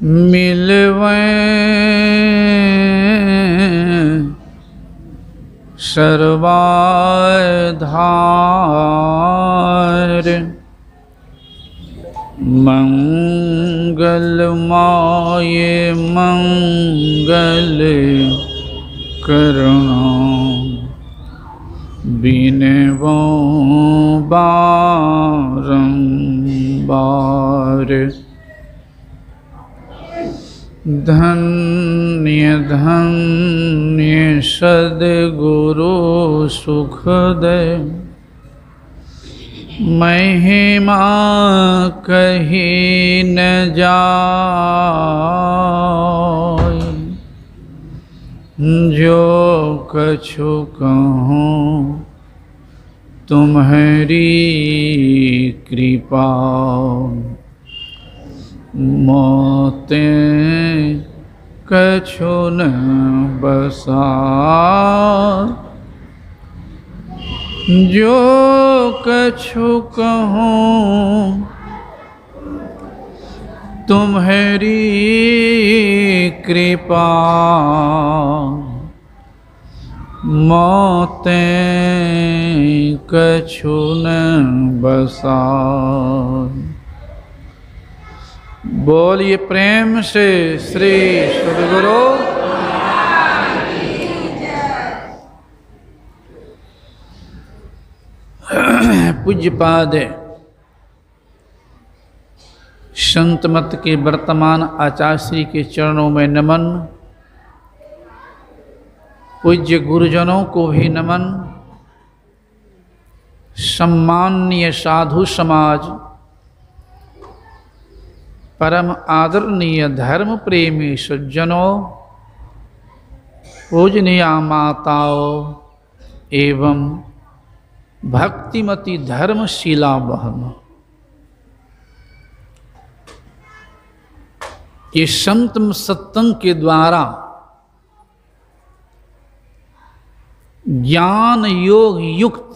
मिलवें सर्वाधार मंगल माये मंगल करुणा बिनवो बारंबार। धन्य धन्य सद्गुरु सुखदय महिमा कही न जाय। जो कछु कहूँ तुम्हारी कृपा मोते कछु न बसा। जो कछु कहूँ तुम्हारी कृपा मोते कछु न बसा। बोलिए प्रेम से श्री सद्गुरु। पूज्यपाद संत मत के वर्तमान आचार्य श्री के चरणों में नमन। पूज्य गुरुजनों को भी नमन। सम्माननीय साधु समाज, परम आदरणीय धर्म प्रेमी सज्जनों, पूजनीय माताओं एवं भक्तिमती धर्मशिला बहनों, ये संत सत्संग के द्वारा ज्ञान योग युक्त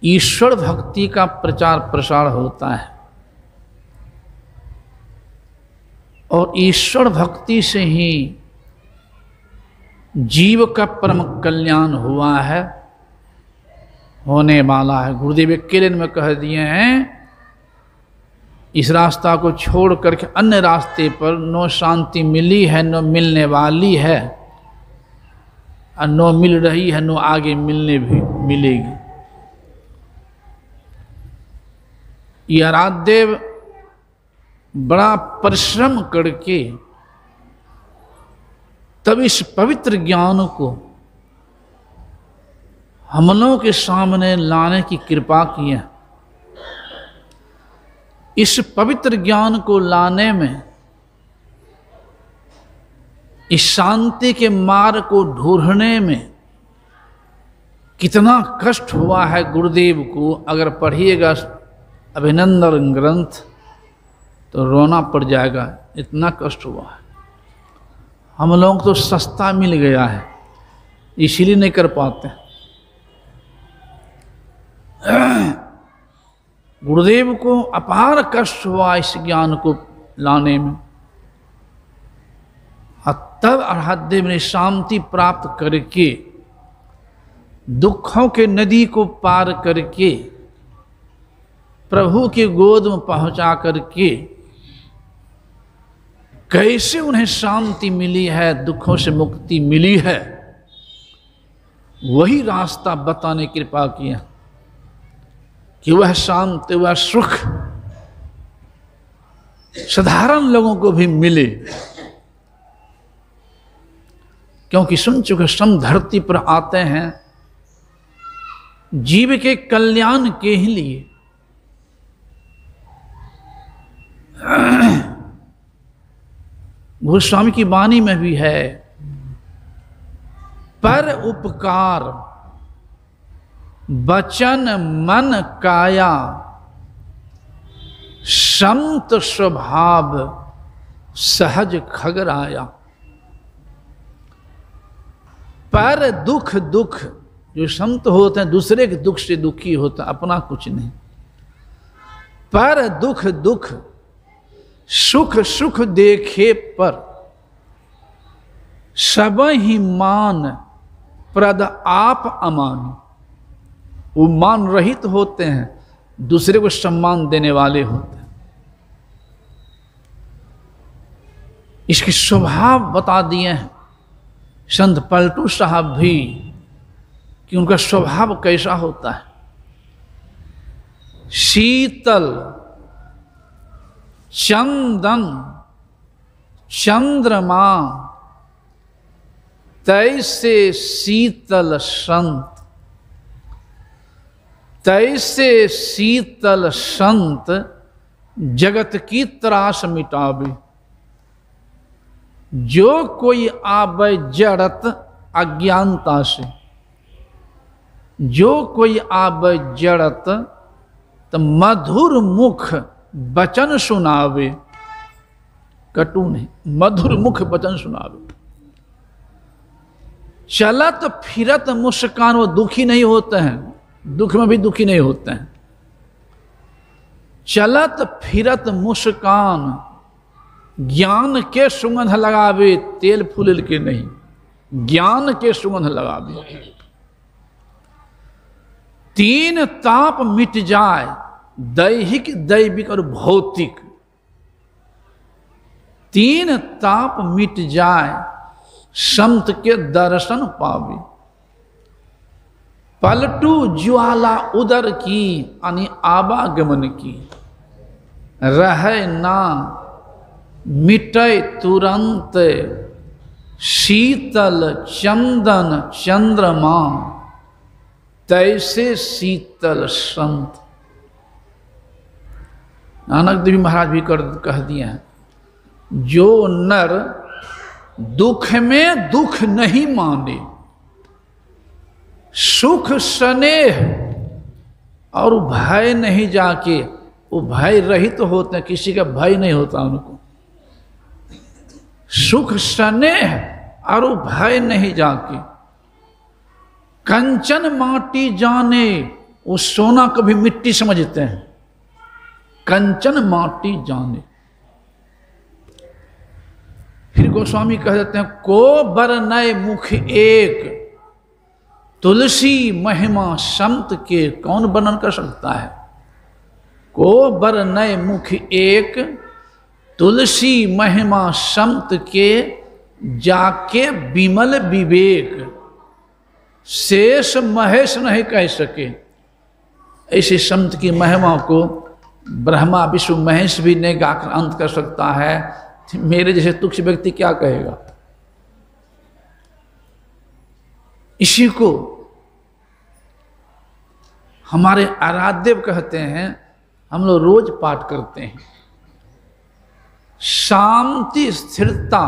ईश्वर भक्ति का प्रचार प्रसार होता है और ईश्वर भक्ति से ही जीव का परम कल्याण हुआ है, होने वाला है। गुरुदेव अकेले में कह दिए हैं, इस रास्ता को छोड़ करके अन्य रास्ते पर नो शांति मिली है, नो मिलने वाली है, और नो मिल रही है, नो आगे मिलने भी मिलेगी। यह आराध्य बड़ा परिश्रम करके तब इस पवित्र ज्ञान को हम लोगों के सामने लाने की कृपा की है। इस पवित्र ज्ञान को लाने में, इस शांति के मार्ग को ढूंढने में कितना कष्ट हुआ है गुरुदेव को। अगर पढ़िएगा अभिनंदन ग्रंथ तो रोना पड़ जाएगा, इतना कष्ट हुआ है। हम लोगों को तो सस्ता मिल गया है, इसीलिए नहीं कर पाते। गुरुदेव को अपार कष्ट हुआ इस ज्ञान को लाने में, तब आराध्य में शांति प्राप्त करके, दुखों के नदी को पार करके, प्रभु की गोद में पहुंचा करके कैसे उन्हें शांति मिली है, दुखों से मुक्ति मिली है, वही रास्ता बताने की कृपा किया कि वह शांति, वह सुख साधारण लोगों को भी मिले। क्योंकि सुन चुके सम धरती पर आते हैं जीव के कल्याण के ही लिए। गोस्वामी की वाणी में भी है, पर उपकार वचन मन काया संत स्वभाव सहज खगराया। पर दुख दुख, जो संत होते हैं दूसरे के दुख से दुखी होता, अपना कुछ नहीं। पर दुख दुख सुख सुख देखे पर सब ही मान प्रद आप अमान। वो मान रहित होते हैं, दूसरे को सम्मान देने वाले होते हैं। इसके स्वभाव बता दिए हैं संत पलटू साहब भी कि उनका स्वभाव कैसा होता है। शीतल चंदन चंद्रमा तैसे शीतल संत, तैसे शीतल संत जगत की त्रास मिटावे। जो कोई आवे जड़त अज्ञानता से, जो कोई आवे जड़त तो मधुर मुख वचन सुनावे। कटु नहीं, मधुर मुख वचन सुनावे। चलत फिरत मुस्कान, वो दुखी नहीं होते हैं, दुख में भी दुखी नहीं होते हैं। चलत फिरत मुस्कान ज्ञान के सुगंध लगावे, तेल फूल के नहीं, ज्ञान के सुगंध लगावे। तीन ताप मिट जाए, दैहिक दैविक और भौतिक। तीन ताप मिट जाए, संत के दर्शन पावे। पलटू ज्वाला उदर की, यानी आवागमन की, रहे ना मिटे तुरंत। शीतल चंदन चंद्रमा तैसे शीतल संत। नानक देव महाराज भी कह दिए हैं, जो नर दुख में दुख नहीं माने, सुख स्नेह और भय नहीं जाके, वो भय रहित तो होते हैं, किसी का भय नहीं होता उनको। सुख स्नेह और भय नहीं जाके, कंचन माटी जाने, वो सोना को भी मिट्टी समझते हैं। कंचन माटी जाने। फिर गोस्वामी कह देते हैं, को बरनय मुख एक, तुलसी महिमा संत के कौन वर्णन कर सकता है। को बरनय मुख एक, तुलसी महिमा संत के जाके विमल विवेक। शेष महेश नहीं कह सके, ऐसे संत की महिमा को ब्रह्मा विष्णु महेश भी नहीं गाकर अंत कर सकता है। मेरे जैसे तुच्छ व्यक्ति क्या कहेगा। इसी को हमारे आराध्य कहते हैं, हम लोग रोज पाठ करते हैं। शांति स्थिरता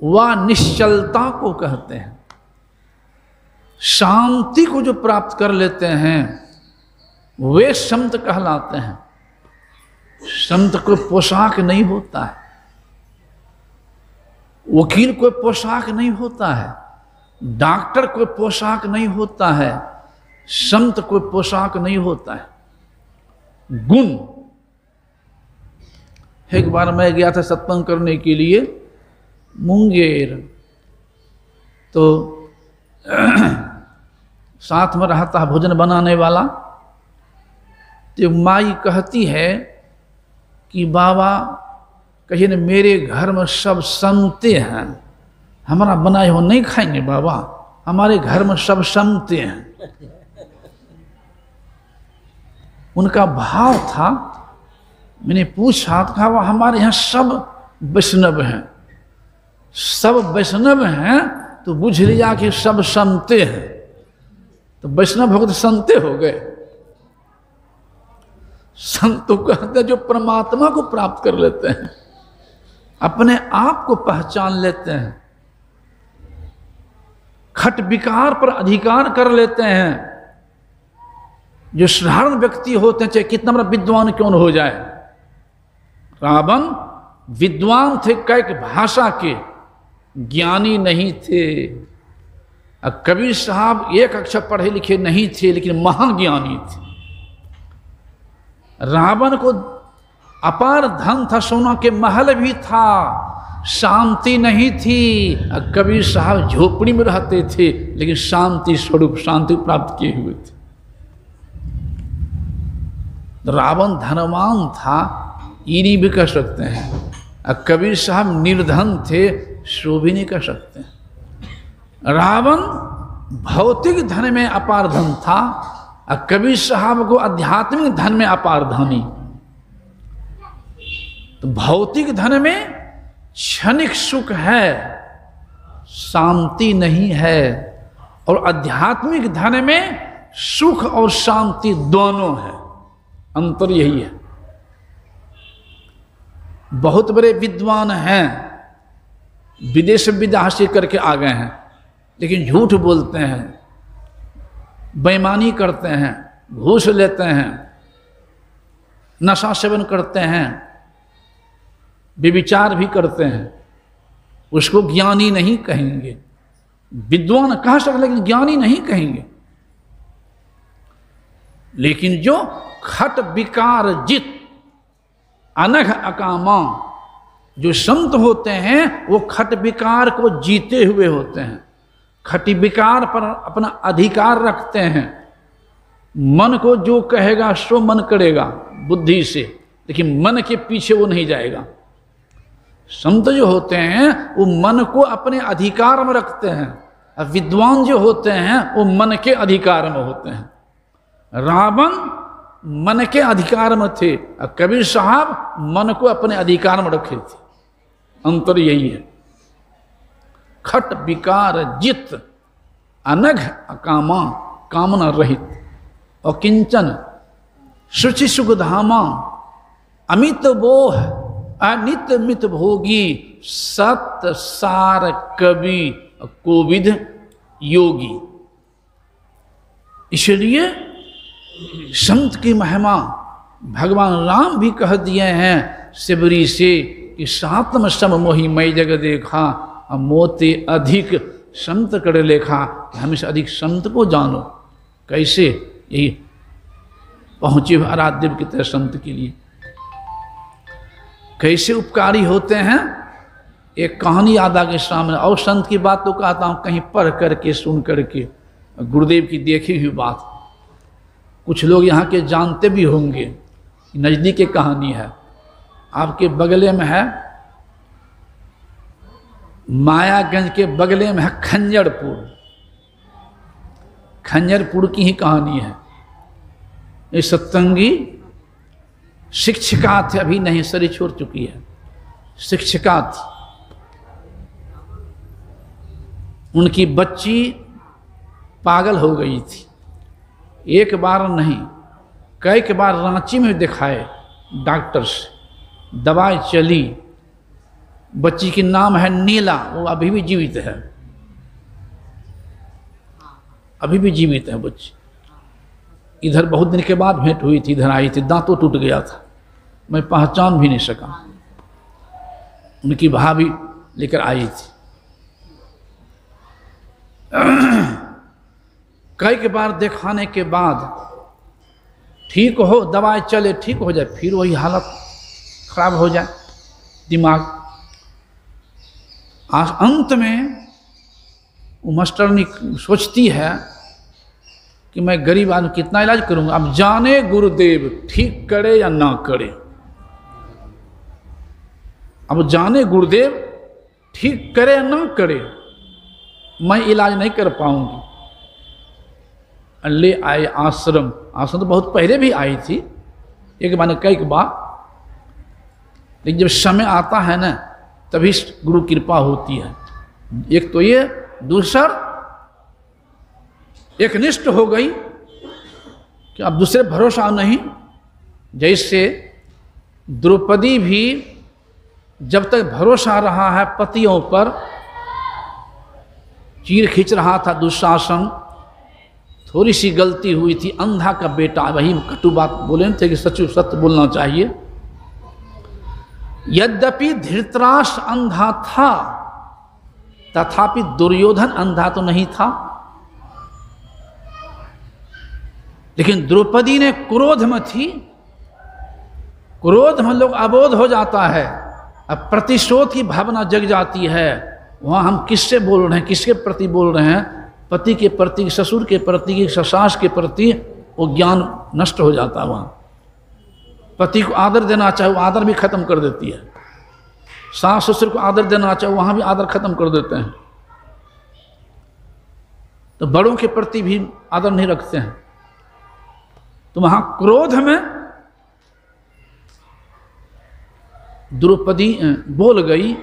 व निश्चलता को कहते हैं। शांति को जो प्राप्त कर लेते हैं वे संत कहलाते हैं। संत को पोशाक नहीं होता है, वकील को पोशाक नहीं होता है, डॉक्टर को पोशाक नहीं होता है, संत को पोशाक नहीं होता है। गुण। एक बार मैं गया था सत्संग करने के लिए मुंगेर, तो साथ में रहता है भोजन बनाने वाला। तो माई कहती है कि बाबा कहिए न, मेरे घर में सब संते हैं, हमारा बनाए हो नहीं खाएंगे बाबा, हमारे घर में सब संते हैं। उनका भाव था, मैंने पूछा तो कहा हमारे यहाँ सब वैष्णव हैं। सब वैष्णव हैं तो बुझ लिया कि सब संते हैं, तो वैष्णव हो गए तो संते हो गए। संत तो कहते हैं जो परमात्मा को प्राप्त कर लेते हैं, अपने आप को पहचान लेते हैं, खट विकार पर अधिकार कर लेते हैं। जो साधारण व्यक्ति होते हैं, चाहे कितना बड़ा विद्वान क्यों न हो जाए। रावण विद्वान थे, कैक भाषा के, ज्ञानी नहीं थे। कबीर साहब एक अक्षर पढ़े लिखे नहीं थे, लेकिन महाज्ञानी थे। रावण को अपार धन था, सोना के महल भी था, शांति नहीं थी। कबीर साहब झोपड़ी में रहते थे, लेकिन शांति स्वरूप शांति प्राप्त किए हुए थे। रावण धनवान था, ये नहीं भी कर सकते हैं। कबीर साहब निर्धन थे, सो भी नहीं कर सकते। रावण भौतिक धन में अपार धन था, कबीर साहब को आध्यात्मिक धन में अपार धनी। तो भौतिक धन में क्षणिक सुख है, शांति नहीं है, और आध्यात्मिक धन में सुख और शांति दोनों है। अंतर यही है। बहुत बड़े विद्वान हैं, विदेश विद्या हासिल करके आ गए हैं, लेकिन झूठ बोलते हैं, बेईमानी करते हैं, घूस लेते हैं, नशा सेवन करते हैं, व्यभिचार भी करते हैं। उसको ज्ञानी नहीं कहेंगे। विद्वान कह सकते, लेकिन ज्ञानी नहीं कहेंगे। लेकिन जो खट विकार जित अनघ अकामा, जो संत होते हैं वो खट विकार को जीते हुए होते हैं, खट विकार पर अपना अधिकार रखते हैं। मन को जो कहेगा सो मन करेगा बुद्धि से, लेकिन मन के पीछे वो नहीं जाएगा। संत जो होते हैं वो मन को अपने अधिकार में रखते हैं, और विद्वान जो होते हैं वो मन के अधिकार में होते हैं। रावण मन के अधिकार में थे, और कबीर साहब मन को अपने अधिकार में रखे थे। अंतर यही है। खट विकार जित अनघ अकामा, कामना रहित, और किंचन शुचि सुख धामा, अमित बोह अनित मित भोगी, सत सार कवि कोविद योगी। इसलिए संत की महिमा भगवान राम भी कह दिए हैं शिवरी से कि सातम सम मोहि मई जग देखा, मोते अधिक संत कर लेखा। हमेशा अधिक संत को जानो। कैसे? यही पहुंचे हुए आराध्य की तरह संत के लिए कैसे उपकारी होते हैं। एक कहानी याद आ गई सामने, और संत की बात तो कहता हूँ कहीं पढ़ करके सुन करके, गुरुदेव की देखी हुई बात। कुछ लोग यहाँ के जानते भी होंगे, नज़दीक की कहानी है, आपके बगले में है, मायागंज के बगले में है खंजरपुर। खंजरपुर की ही कहानी है। ये सत्संगी शिक्षिका थे, अभी नहीं शरीर छोड़ चुकी है, शिक्षिका थी। उनकी बच्ची पागल हो गई थी। एक बार नहीं कई बार रांची में दिखाए डॉक्टर से, दवाई चली। बच्ची की नाम है नीला, वो अभी भी जीवित है, अभी भी जीवित है बच्ची। इधर बहुत दिन के बाद भेंट हुई थी, इधर आई थी, दांतों टूट गया था, मैं पहचान भी नहीं सका। उनकी भाभी लेकर आई थी। कई बार दिखाने के बाद ठीक हो, दवाई चले, ठीक हो जाए, फिर वही हालत खराब हो जाए दिमाग। आज अंत में वो मास्टरनी सोचती है कि मैं गरीब आदमी कितना इलाज करूंगा। अब जाने गुरुदेव ठीक करे या ना करे, अब जाने गुरुदेव ठीक करे या ना करे, मैं इलाज नहीं कर पाऊंगी। ले आए आश्रम। आश्रम तो बहुत पहले भी आई थी, एक बार कई बार, लेकिन जब समय आता है ना तभी गुरु कृपा होती है। एक तो ये, दूसरा एक निष्ठ हो गई कि अब दूसरे भरोसा नहीं। जैसे द्रौपदी भी जब तक भरोसा रहा है पतियों पर, चीर खींच रहा था दुशासन, थोड़ी सी गलती हुई थी, अंधा का बेटा, वही कटु बात बोले थे कि सच सत्य बोलना चाहिए। यद्यपि धृतराष्ट्र अंधा था, तथापि दुर्योधन अंधा तो नहीं था। लेकिन द्रौपदी ने क्रोध में थी, क्रोध में लोग अबोध हो जाता है, अब प्रतिशोध की भावना जग जाती है। वहाँ हम किससे बोल रहे हैं, किसके प्रति बोल रहे हैं? पति के प्रति, ससुर के प्रति, सास के प्रति, वो ज्ञान नष्ट हो जाता है। वहाँ पति को आदर देना चाहे वो आदर भी खत्म कर देती है, सास ससुर को आदर देना चाहे वहाँ भी आदर खत्म कर देते हैं, तो बड़ों के प्रति भी आदर नहीं रखते हैं। तो वहाँ क्रोध में द्रौपदी बोल गई।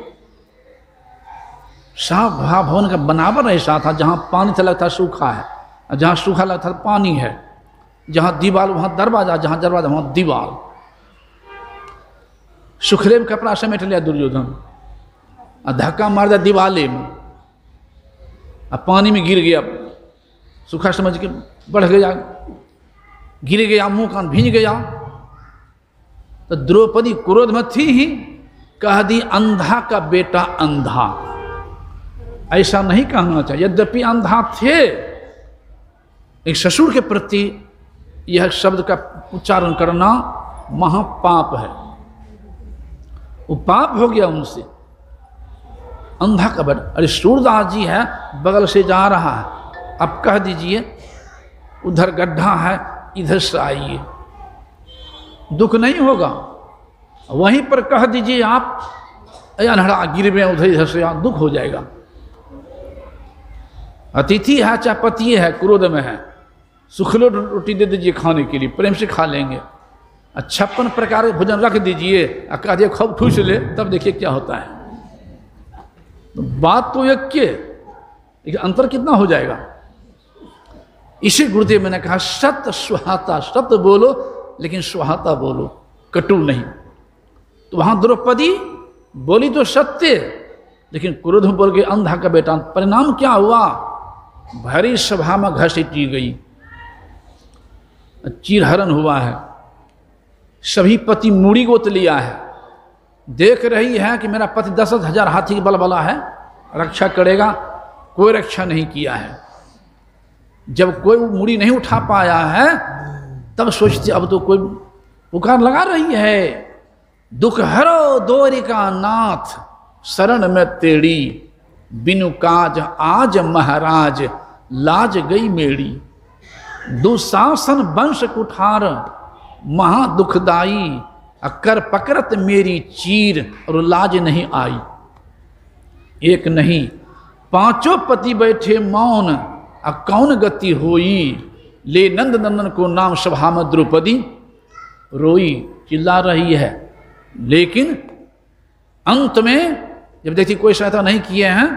साफ भवन का बनावर ऐसा था, जहाँ पानी था लगता सूखा है, जहाँ सूखा लगता पानी है, जहाँ दीवार वहाँ दरवाजा, जहाँ दरवाजा वहाँ दीवार। सुखले में कपड़ा समेट लिया दुर्योधन और धक्का मार दिया दीवाले में, अब पानी में गिर गया, सूखा समझ के बढ़ गया, गिर गया, मुंह कान भींज गया। तो द्रौपदी क्रोध में थी ही, कह दी अंधा का बेटा अंधा। ऐसा नहीं कहना चाहिए, यद्यपि अंधा थे, एक ससुर के प्रति यह शब्द का उच्चारण करना महापाप है, वो पाप हो गया उनसे। अंधा का बेटा, अरे सूरदास जी है बगल से जा रहा है, अब कह दीजिए उधर गड्ढा है इधर से आइए, दुख नहीं होगा। वहीं पर कह दीजिए आप अनहड़ा गिर में उधर इधर से, दुख हो जाएगा। अतिथि है चाहे पति है, क्रोध में है, सुखलो रोटी दे दीजिए खाने के लिए, प्रेम से खा लेंगे। 56 प्रकार के भोजन रख दीजिए और कह दिए खूब ठूस ले, तब देखिए क्या होता है। तो बात तो एक के, लेकिन अंतर कितना हो जाएगा। इसी गुरुदेव मैंने कहा सत्य सुहाता, सत्य बोलो लेकिन सुहाता बोलो, कटु नहीं। तो वहां द्रौपदी बोली तो सत्य, लेकिन क्रोध में बोल के अंधा का बेटा। परिणाम क्या हुआ? भरी सभा में घसीटी गई, चीरहरण हुआ है। सभी पति मूड़ी गोत लिया है, देख रही है कि मेरा पति 10,000 हाथी के बल वाला है, रक्षा करेगा, कोई रक्षा नहीं किया है। जब कोई मूड़ी नहीं उठा पाया है, तब सोचती अब तो कोई पुकार लगा रही है, दुख हरो द्वारिका नाथ शरण में तेरी, बिनु काज आज महाराज लाज गई मेरी। दुशासन वंश कुठार महा दुखदाई, अकर पकड़त मेरी चीर और लाज नहीं आई। एक नहीं 5 पति बैठे मौन, कौन गति होई, ले नंद नंदन को नाम सभा में द्रौपदी रोई। चिल्ला रही है, लेकिन अंत में जब देखती कोई सहायता नहीं किए हैं,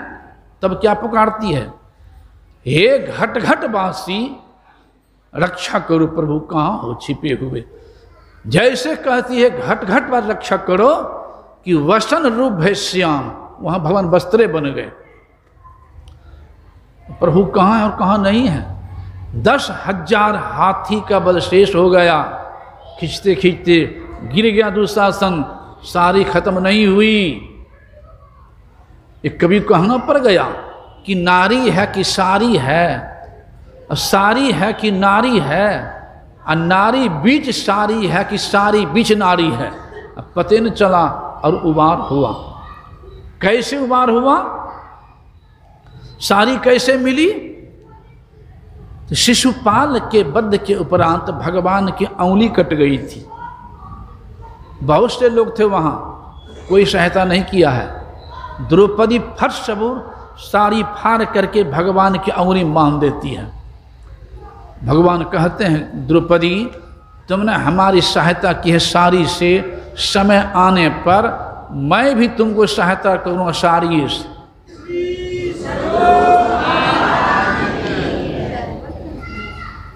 तब क्या पुकारती है, हे घट घट वासी रक्षा करो प्रभु, कहाँ हो छिपे हुए। जैसे कहती है घट घट पर रक्षा करो कि वसन रूप है श्याम, वहां भगवान वस्त्रे बन गए। प्रभु कहाँ है और कहाँ नहीं है। 10,000 हाथी का बल शेष हो गया, खींचते खींचते गिर गया दुशासन, सारी खत्म नहीं हुई। एक कवि कहना पड़ गया कि नारी है कि सारी है, सारी है कि नारी है, और नारी बीच सारी है कि सारी बीच नारी है। अब पते न चला और उबार हुआ। कैसे उबार हुआ, सारी कैसे मिली? तो शिशुपाल के वध के उपरांत भगवान की अंगुली कट गई थी। बहुत से लोग थे वहां, कोई सहायता नहीं किया है। द्रौपदी फट सबूर साड़ी फाड़ करके भगवान की अंगुली मान देती है। भगवान कहते हैं द्रौपदी तुमने हमारी सहायता की है साड़ी से, समय आने पर मैं भी तुमको सहायता करूंगा साड़ी से।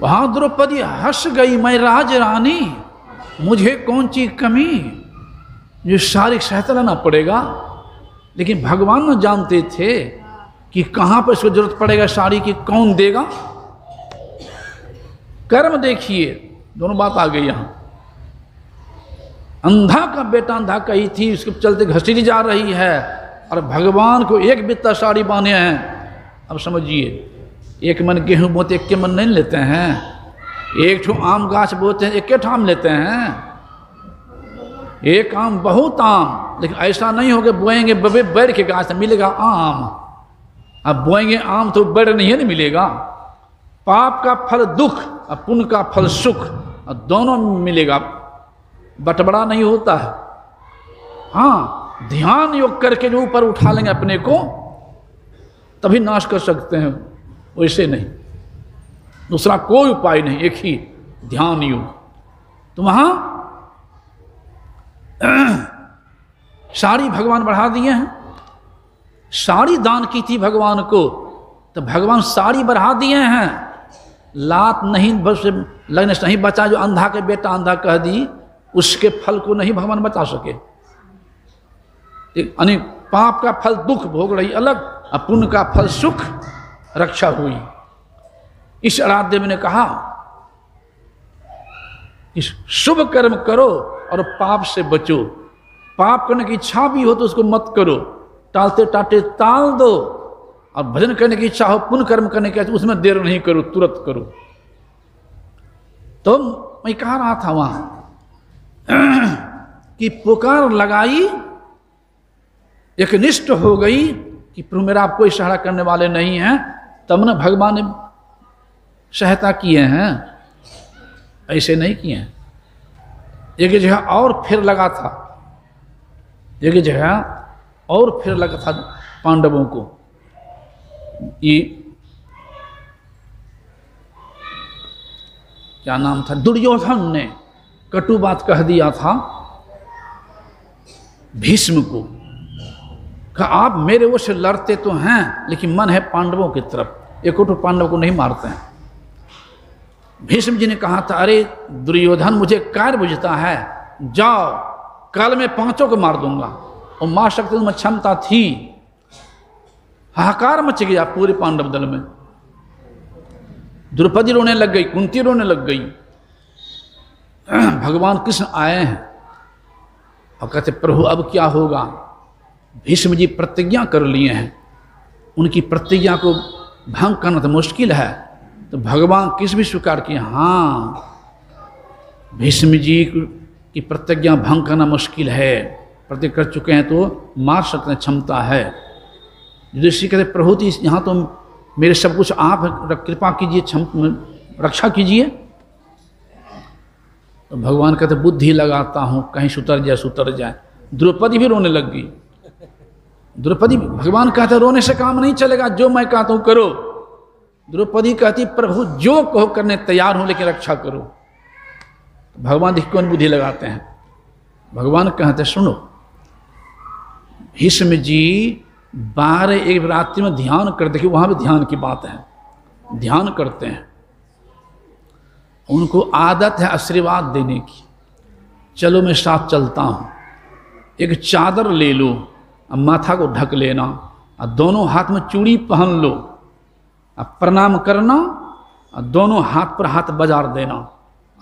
वहां द्रौपदी हंस गई, मैं राज रानी, मुझे कौन सी कमी, जो सारी सहायता लेना पड़ेगा। लेकिन भगवान न जानते थे कि कहाँ पर इसको जरूरत पड़ेगा साड़ी की, कौन देगा। कर्म देखिए, दोनों बात आ गई यहाँ। अंधा का बेटा अंधा कही थी, उसके चलते घसीटी जा रही है, और भगवान को एक बित्ता साड़ी बांधे हैं। अब समझिए, एक मन गेहूं बोते एक के मन नहीं लेते हैं, एक ठो आम गाछ बोते हैं एक के ठाम लेते हैं। एक आम बहुत आम, लेकिन ऐसा नहीं हो कि बोएंगे बैर के गाछ से मिलेगा आम। अब बोएंगे आम तो बैर नहीं है ना मिलेगा। पाप का फल दुख और पुण्य का फल सुख, और दोनों मिलेगा, बटबड़ा नहीं होता है। हाँ, ध्यान योग करके जो ऊपर उठा लेंगे अपने को तभी नाश कर सकते हैं, वैसे नहीं। दूसरा कोई उपाय नहीं, एक ही ध्यान योग। तो वहां साड़ी भगवान बढ़ा दिए हैं। साड़ी दान की थी भगवान को, तो भगवान साड़ी बढ़ा दिए हैं। लात नहीं बस लगने से नहीं बचा, जो अंधा के बेटा अंधा कह दी, उसके फल को नहीं भगवान बचा सके। यानी पाप का फल दुख भोग रही अलग, और पुण्य का फल सुख रक्षा हुई। इस आराध्य देव ने कहा कि शुभ कर्म करो और पाप से बचो। पाप करने की इच्छा भी हो तो उसको मत करो, टालते टालते टाल दो। और भजन करने की इच्छा हो, पुण्य कर्म करने की, उसमें देर नहीं करो, तुरंत करो। तो मैं कह रहा था वहां कि पुकार लगाई, एक निष्ठ हो गई कि प्रभु मेरा आप कोई सहारा करने वाले नहीं हैं, तब न भगवान ने सहायता किए हैं, ऐसे नहीं किए हैं। एक जगह और फिर लगा था, एक जगह और फिर लगा था पांडवों को। ये क्या नाम था, दुर्योधन ने कटु बात कह दिया था भीष्म को, कहा आप मेरे वो से लड़ते तो हैं लेकिन मन है पांडवों की तरफ, एक पांडव को नहीं मारते हैं। भीष्म जी ने कहा था अरे दुर्योधन मुझे कार्य बुझता है, जाओ कल मैं 5 को मार दूंगा। और मार सकते तुम्हें क्षमता थी। हाहाकार मच गया पूरे पांडव दल में। द्रौपदी रोने लग गई, कुंती रोने लग गई। भगवान कृष्ण आए हैं और कहते प्रभु अब क्या होगा। भीष्म जी प्रतिज्ञा कर लिए हैं, उनकी प्रतिज्ञा को भंग करना तो मुश्किल है। तो भगवान किस भी स्वीकार किए, हाँ भीष्म जी की प्रतिज्ञा भंग करना मुश्किल है, प्रतिज्ञा कर चुके हैं तो मार सकते हैं, क्षमता है। युधिष्ठिर कहते प्रभु जी यहाँ तो मेरे सब कुछ आप कृपा कीजिए, रक्षा कीजिए। तो भगवान कहते बुद्धि लगाता हूँ, कहीं सुतर जाए। द्रौपदी भी रोने लग गई। द्रौपदी, भगवान कहते रोने से काम नहीं चलेगा, जो मैं कहता हूँ करो। द्रौपदी कहती प्रभु जो कहो करने तैयार हूं, लेकिन रक्षा करो। भगवान देखिए कौन बुद्धि लगाते हैं। भगवान कहते सुनो, भीष्म जी 12-1 रात्रि में ध्यान कर, देखिए वहां भी ध्यान की बात है, ध्यान करते हैं। उनको आदत है आशीर्वाद देने की। चलो मैं साथ चलता हूं, एक चादर ले लो और माथा को ढक लेना, और दोनों हाथ में चूड़ी पहन लो, अब प्रणाम करना, और दोनों हाथ पर हाथ बजार देना।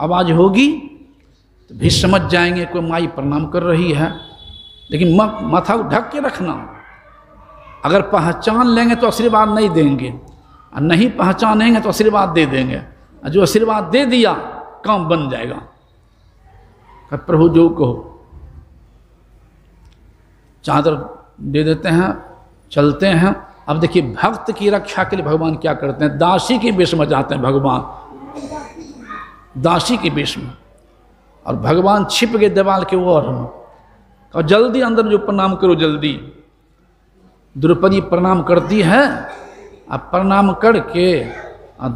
आवाज होगी तो भी समझ जाएंगे कोई माई प्रणाम कर रही है, लेकिन माथा को ढक के रखना। अगर पहचान लेंगे तो आशीर्वाद नहीं देंगे, और नहीं पहचानेंगे तो आशीर्वाद दे देंगे। और जो आशीर्वाद दे दिया काम बन जाएगा। प्रभु जो कहो, चादर दे देते हैं, चलते हैं। अब देखिए भक्त की रक्षा के लिए भगवान क्या करते हैं, दासी के वेश में जाते हैं भगवान, दासी के वेश में। और भगवान छिप गए दीवार के ओर, और जल्दी अंदर जो प्रणाम करो जल्दी। द्रौपदी प्रणाम करती है, और प्रणाम करके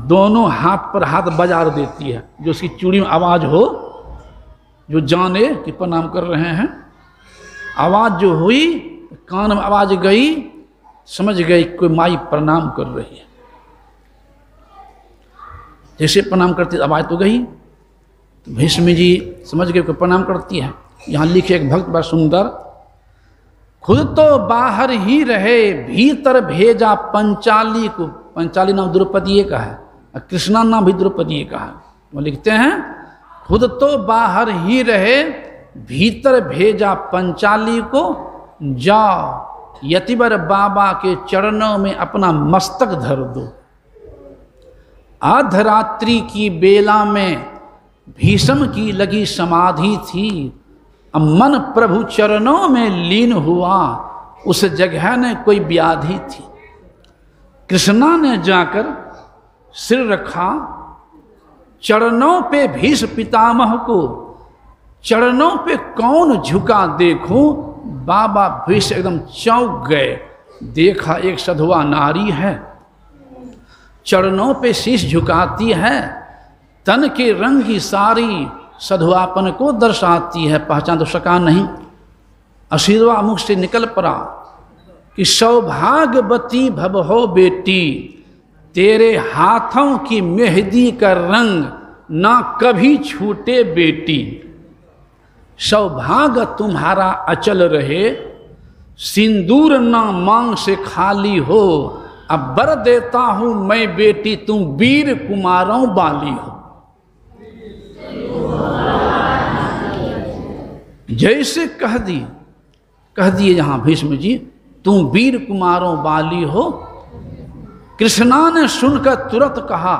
दोनों हाथ पर हाथ बजार देती है, जो उसकी चूड़ी में आवाज हो, जो जाने कि प्रणाम कर रहे हैं। आवाज जो हुई, कान में आवाज गई, समझ गई कोई माई प्रणाम कर रही है। जैसे प्रणाम करती आवाज तो गई, तो भीष्म जी समझ गए कोई प्रणाम करती है। यहाँ लिखे एक भक्त बड़ा सुंदर, खुद तो बाहर ही रहे भीतर भेजा पंचाली को। पंचाली नाम द्रौपदी का है, और कृष्णा नाम भी द्रौपदी का है। वो लिखते हैं खुद तो बाहर ही रहे भीतर भेजा पंचाली को, जाओ यतिवर बाबा के चरणों में अपना मस्तक धर दो। आधरात्रि की बेला में भीष्म की लगी समाधि थी, अब मन प्रभु चरणों में लीन हुआ, उस जगह ने कोई व्याधि थी। कृष्णा ने जाकर सिर रखा चरणों पे, भीष्म पितामह को चरणों पे कौन झुका देखूं। बाबा भीष्म एकदम चौंक गए, देखा एक सधवा नारी है, चरणों पे शीश झुकाती है, तन के रंग की सारी सधवापन को दर्शाती है, पहचान तो सका नहीं। आशीर्वाद मुख से निकल पड़ा कि सौभाग्यवती भव हो बेटी, तेरे हाथों की मेहंदी का रंग ना कभी छूटे बेटी, सौभाग्य तुम्हारा अचल रहे, सिंदूर ना मांग से खाली हो, अब वर देता हूं मैं बेटी, तुम वीर कुमारों वाली हो। जैसे कह दिए यहां भीष्म जी, तुम वीर कुमारों वाली हो। कृष्णा ने सुनकर तुरंत कहा,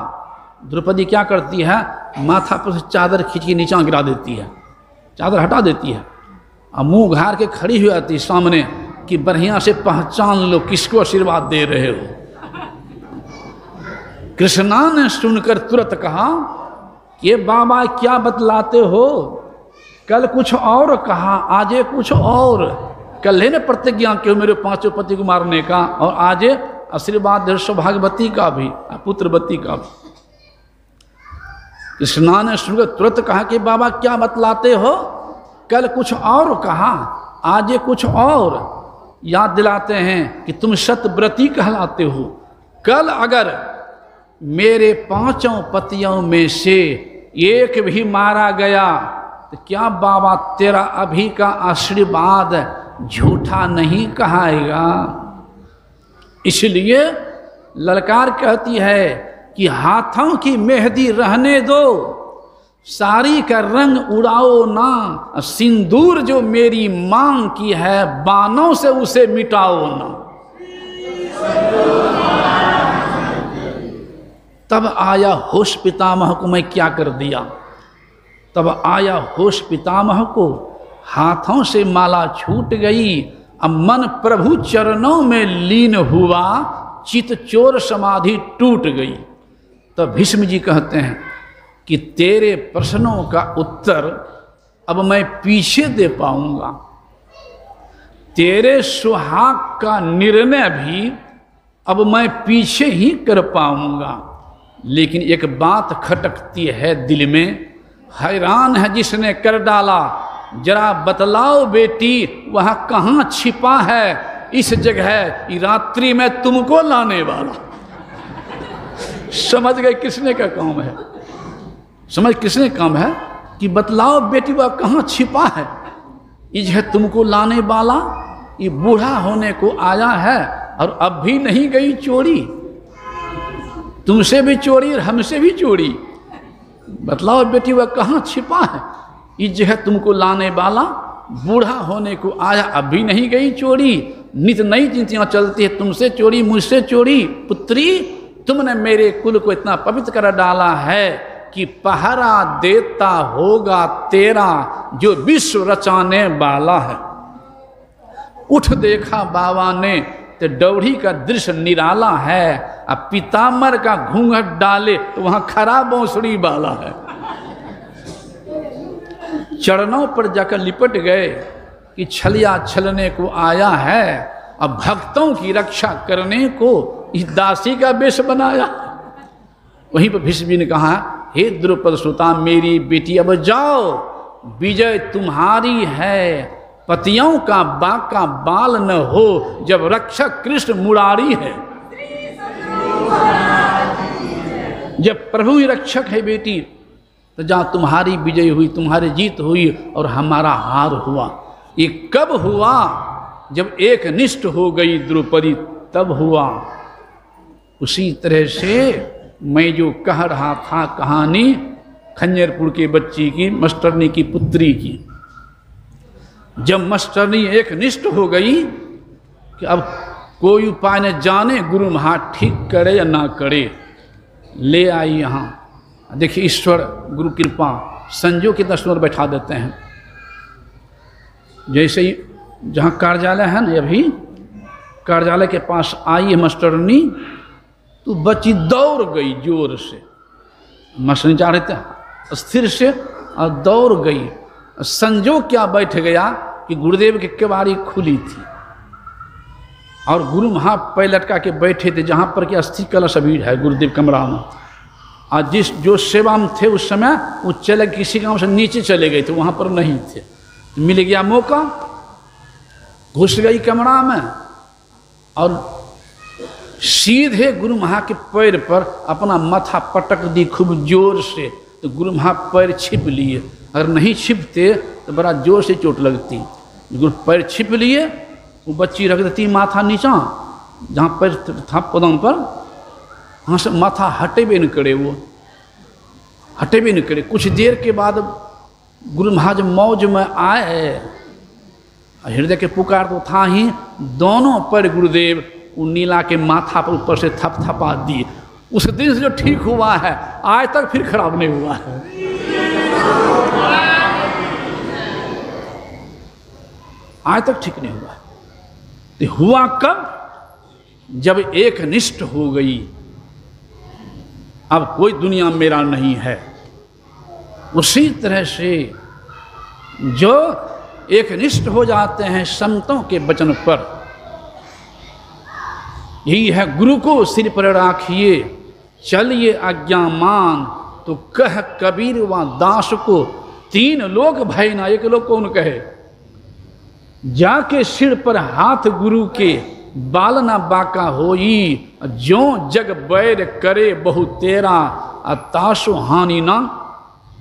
द्रौपदी क्या करती है, माथा पर से चादर खींच के नीचा गिरा देती है, चादर हटा देती है और मुंह घार के खड़ी हो जाती सामने कि बढ़िया से पहचान लो किसको आशीर्वाद दे रहे हो। कृष्णा ने सुनकर तुरंत कहा, ये बाबा क्या बतलाते हो, कल कुछ और कहा, आज कुछ और। कल है ना प्रतिज्ञा कि मेरे पांचों पति को मारने का, और आज आशीर्वाद सौभाग्यवती का भी, पुत्रवती का भी। कृष्णा ने सुनकर तुरंत कहा कि बाबा क्या बतलाते हो, कल कुछ और कहा, आज कुछ और। याद दिलाते हैं कि तुम सतव्रती कहलाते हो। कल अगर मेरे पांचों पतियों में से एक भी मारा गया तो क्या बाबा तेरा अभी का आशीर्वाद झूठा नहीं कहाएगा। इसलिए ललकार कहती है कि हाथों की मेहंदी रहने दो, साड़ी का रंग उड़ाओ ना, सिंदूर जो मेरी मांग की है बाणों से उसे मिटाओ ना। तब आया होश पितामह को मैं क्या कर दिया, तब आया होश पितामह को, हाथों से माला छूट गई, अब मन प्रभु चरणों में लीन हुआ, चित चोर समाधि टूट गई। तब भीष्म जी कहते हैं कि तेरे प्रश्नों का उत्तर अब मैं पीछे दे पाऊंगा, तेरे सुहाग का निर्णय भी अब मैं पीछे ही कर पाऊंगा। लेकिन एक बात खटकती है दिल में, हैरान है जिसने कर डाला, जरा बतलाओ बेटी वहां कहां छिपा है इस जगह रात्रि में तुमको लाने वाला। समझ गए किसने का काम है, समझ किसने काम है कि बतलाओ बेटी वह कहां छिपा है, इस जगह तुमको लाने वाला। ये बूढ़ा होने को आया है और अब भी नहीं गई चोरी, तुमसे भी चोरी और हमसे भी चोरी। बतलाओ बेटी वह कहाँ छिपा है, इस जगह तुमको लाने वाला बूढ़ा होने को आया, अब भी नहीं गई चोरी। नित नई चिंतियाँ चलती है, तुमसे चोरी मुझसे चोरी। पुत्री तुमने मेरे कुल को इतना पवित्र कर डाला है कि पहरा देता होगा तेरा जो विश्व रचाने वाला है। उठ देखा बाबा ने तो डौढ़ी का दृश्य निराला है, अब पीताम्बर का घूंघट डाले तो वहां खरा बांसुरी वाला है। चरणों पर जाकर लिपट गए कि छलिया छलने को आया है, अब भक्तों की रक्षा करने को इस दासी का वेश बनाया। वहीं पर भीष्म जी ने कहा, हे द्रौपद सुता मेरी बेटी अब जाओ, विजय तुम्हारी है, पतियों का बाका बाल न हो जब रक्षक कृष्ण मुरारी है। जब प्रभु ही रक्षक है बेटी, तो जहाँ तुम्हारी विजय हुई, तुम्हारी जीत हुई और हमारा हार हुआ। ये कब हुआ, जब एक निष्ठ हो गई द्रौपदी, तब हुआ। उसी तरह से मैं जो कह रहा था कहानी खंजरपुर के बच्ची की, मास्टरनी की पुत्री की, जब मास्टरनी एक निष्ठ हो गई कि अब कोई उपाय न जाने गुरु महा ठीक करे या ना करे, ले आई यहाँ। देखिए ईश्वर गुरु कृपा, संजो के दर्शन बैठा देते हैं। जैसे ही जहाँ कार्यालय है ना, अभी कार्यालय के पास आई है मास्टरनी, तो बच्ची दौड़ गई जोर से, मास्टरनी चाह रहे थे स्थिर से, और दौड़ गई। संजोग क्या बैठ गया कि गुरुदेव की केवाड़ी खुली थी और गुरु वहाँ पैर लटका के बैठे थे जहाँ पर कि अस्थि कलश अभी है गुरुदेव कमरा में। और जो सेवा में थे उस समय वो चले किसी गांव से नीचे चले गए थे, वहाँ पर नहीं थे। मिल गया मौका, घुस गई कमरा में और सीधे गुरु महा के पैर पर अपना माथा पटक दी खूब जोर से। तो गुरु महा पैर छिप लिए, अगर नहीं छिपते तो बड़ा जोर से चोट लगती। गुरु पैर छिप लिए, वो बच्ची रख देती माथा नीचा जहाँ पैर था पदम पर, वहाँ से माथा हटेबे न करे, वो हटेबे न करे। कुछ देर के बाद गुरु महाराज मौज में आए, हृदय के पुकार तो था ही, दोनों पर गुरुदेव उन नीला के माथा पर ऊपर से थपथपा दिए। उस दिन से जो ठीक हुआ है आज तक फिर खराब नहीं हुआ है। आज तक ठीक नहीं हुआ है। तो हुआ कब? जब एक निष्ठ हो गई, अब कोई दुनिया मेरा नहीं है। उसी तरह से जो एक निष्ठ हो जाते हैं संतों के वचन पर, यही है गुरु को सिर पर राखिए चलिए आज्ञा मान, तो कह कबीर व दास को तीन लोग भय ना, एक लोग कौन कहे? जाके सिर पर हाथ गुरु के बाल ना बाका होई, जो जग बैर करे बहु तेरा तासो हानि ना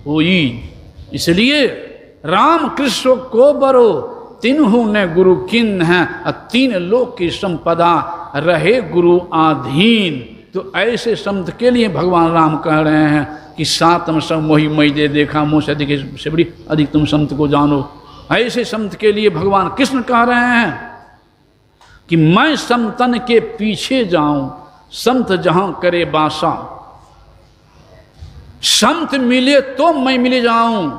होई। इसलिए राम कृष्ण को बरो तिन्हु ने गुरु किन है, तीन लोक की संपदा रहे गुरु आधीन। तो ऐसे संत के लिए भगवान राम कह रहे हैं कि सातम सब मोहि मई दे देखा, मोह से अधिक से बड़ी अधिक तुम संत को जानो। ऐसे संत के लिए भगवान कृष्ण कह रहे हैं कि मैं संतन के पीछे जाऊं, संत जहां करे बासा। संत मिले तो मैं मिल जाऊं,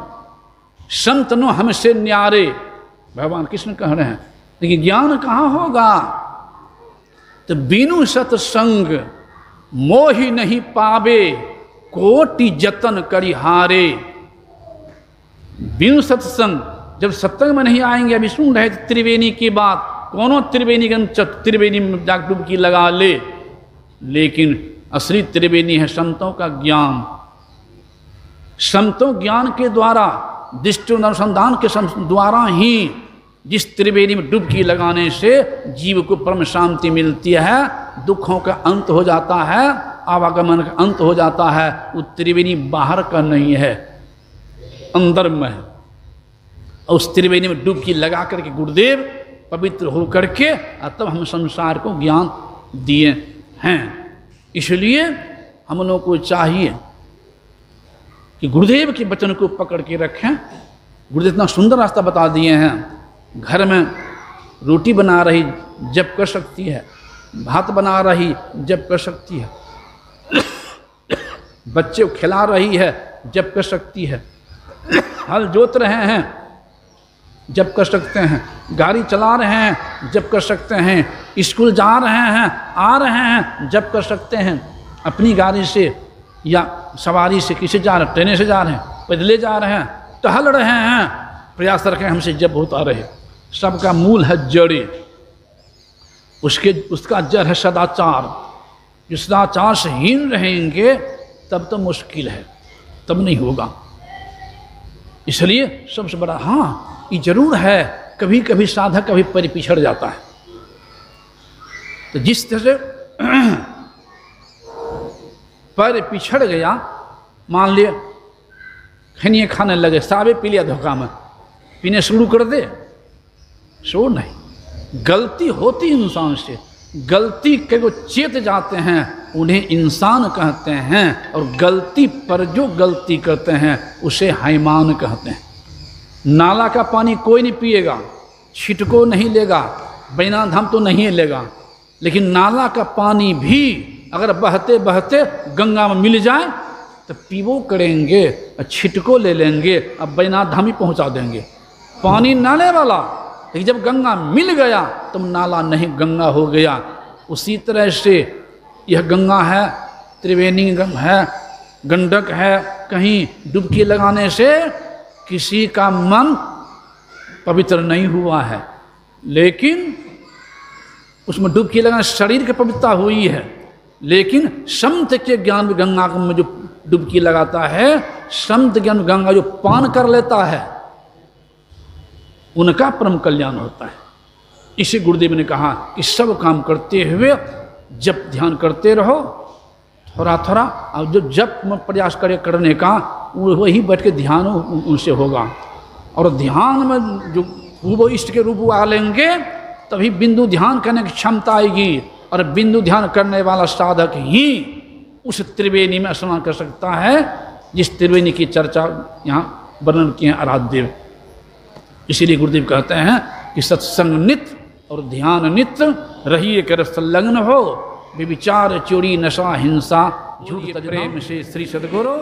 संत नो हमसे न्यारे, भगवान कृष्ण कह रहे हैं। लेकिन ज्ञान कहाँ होगा? तो बिनु सत्संग मोहि नहीं पावे, कोटि जतन करी हारे। बिनु सत्संग, जब सत्संग में नहीं आएंगे, अभी सुन रहे थे त्रिवेणी की बात, कोनो त्रिवेणी के त्रिवेणी में जाग डुबकी लगा ले, लेकिन असली त्रिवेणी है संतों का ज्ञान। संतों ज्ञान के द्वारा, दृष्टि अनुसंधान के द्वारा ही जिस त्रिवेणी में डुबकी लगाने से जीव को परम शांति मिलती है, दुखों का अंत हो जाता है, आवागमन का अंत हो जाता है। वो त्रिवेणी बाहर का नहीं है, अंदर में है। और उस त्रिवेणी में डुबकी लगा करके गुरुदेव पवित्र हो करके तब हम संसार को ज्ञान दिए हैं। इसलिए हम लोगों को चाहिए कि गुरुदेव के वचन को पकड़ के रखें। गुरुदेव इतना सुंदर रास्ता बता दिए हैं। घर में रोटी बना रही जब कर सकती है, भात बना रही जब कर सकती है, बच्चे को खिला रही है जब कर सकती है, हल जोत रहे हैं जब कर सकते हैं, गाड़ी चला रहे हैं जब कर सकते हैं, स्कूल जा रहे हैं आ रहे हैं जब कर सकते हैं, अपनी गाड़ी से या सवारी से किसी जा रहे हैं, ट्रेन से जा रहे हैं, पैदले जा रहे हैं, टहल रहे हैं, प्रयास रखें हमसे जब होता रहे। सबका मूल है जड़े, उसका जड़ है सदाचार। जो सदाचार से हीन रहेंगे तब तो मुश्किल है, तब नहीं होगा। इसलिए सबसे बड़ा, हाँ ये जरूर है, कभी कभी साधक कभी परिपिछड़ जाता है। तो जिस तरह से पर पिछड़ गया, मान लिया खनिए खाने लगे, साबे पी लिया धोखा में, पीने शुरू कर दे, सो नहीं। गलती होती इंसान से, गलती के वो चेत जाते हैं उन्हें इंसान कहते हैं, और गलती पर जो गलती करते हैं उसे हैमान कहते हैं। नाला का पानी कोई नहीं पिएगा, छिटको नहीं लेगा, बैना धाम तो नहीं लेगा, लेकिन नाला का पानी भी अगर बहते बहते गंगा में मिल जाए तो पीवो करेंगे, छिटको ले लेंगे, अब बैना धाम ही पहुँचा देंगे। पानी नाले वाला, लेकिन जब गंगा मिल गया तो नाला नहीं गंगा हो गया। उसी तरह से यह गंगा है, त्रिवेणी है, गंडक है, कहीं डुबकी लगाने से किसी का मन पवित्र नहीं हुआ है, लेकिन उसमें डुबकी लगाने शरीर की पवित्रता हुई है। लेकिन संत के ज्ञान में गंगा में जो डुबकी लगाता है, संत ज्ञान में गंगा जो पान कर लेता है, उनका परम कल्याण होता है। इसी गुरुदेव ने कहा कि सब काम करते हुए जप ध्यान करते रहो थोड़ा थोड़ा, और जो जप में प्रयास करे करने का, वही बैठ के ध्यान उनसे होगा। और ध्यान में जो रूप इष्ट के रूप आ लेंगे तभी बिंदु ध्यान करने की क्षमता आएगी, और बिंदु ध्यान करने वाला साधक ही उस त्रिवेणी में स्नान कर सकता है जिस त्रिवेणी की चर्चा यहाँ वर्णन किए हैं आराध्य देव। इसीलिए गुरुदेव कहते हैं कि सत्संग नित्य और ध्यान नित्य रहिए कर संलग्न हो, विचार चोरी नशा हिंसा झूठ प्रेम से श्री सद्गुरु